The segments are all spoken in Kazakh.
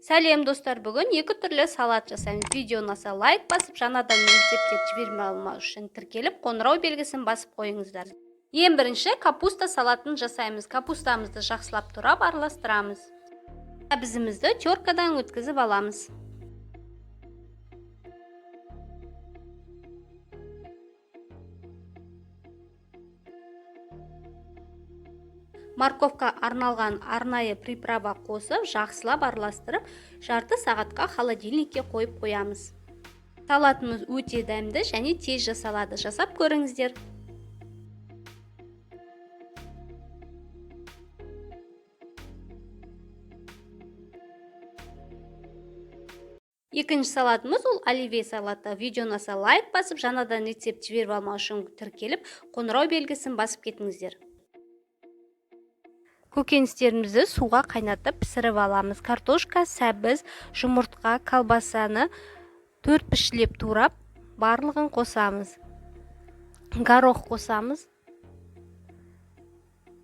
Сәлем достар, бүгін екі түрлі салат жасаймыз. Видео ұнаса лайк басып, жаңадан рецептер жібермей алмау үшін тіркеліп, қоңырау белгісін басып қойыңыздар. Ең бірінші капуста салатын жасаймыз. Капустамызды жақсылап турап араластырамыз. Сәбізімізді теркадан өткізіп аламыз. Морковка арналған арнайы приправа қосып, жақсылап араластырып, жарты сағатқа холодильникке қойып қоямыз. Салатымыз өте дәмді және тез жасалады. Жасап көріңіздер. Екінші салатымыз ол оливье салаты. Видео ұнаса лайк басып, жаңадан рецепт жіберіп алмау үшін тіркеліп, қоңырау белгісін басып кетіңіздер. Көкөністерімізді суға қайнатып пісіріп аламыз. Картошка, сәбіз, жұмыртқа, колбасаны төрт-пішлеп турап, барлығын қосамыз. Горох қосамыз.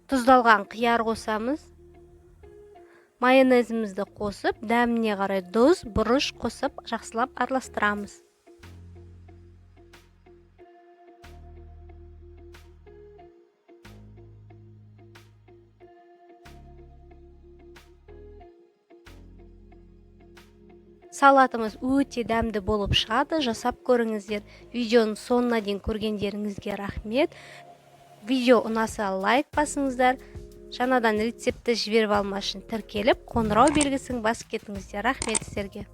Тұздалған қияр қосамыз. Майонезімізді қосып, дәміне қарай тұз, бұрыш қосып, жақсылап араластырамыз. Салатымыз өте дәмді болып шығады, жасап көріңіздер. Видеоның соңына дейін көргендеріңізге рахмет. Видео ұнаса лайк басыңыздар. Жаңадан рецепті жіберіп алмау үшін тіркеліп, қоңырау белгісін басып кетіңіздер. Рахмет сіздерге.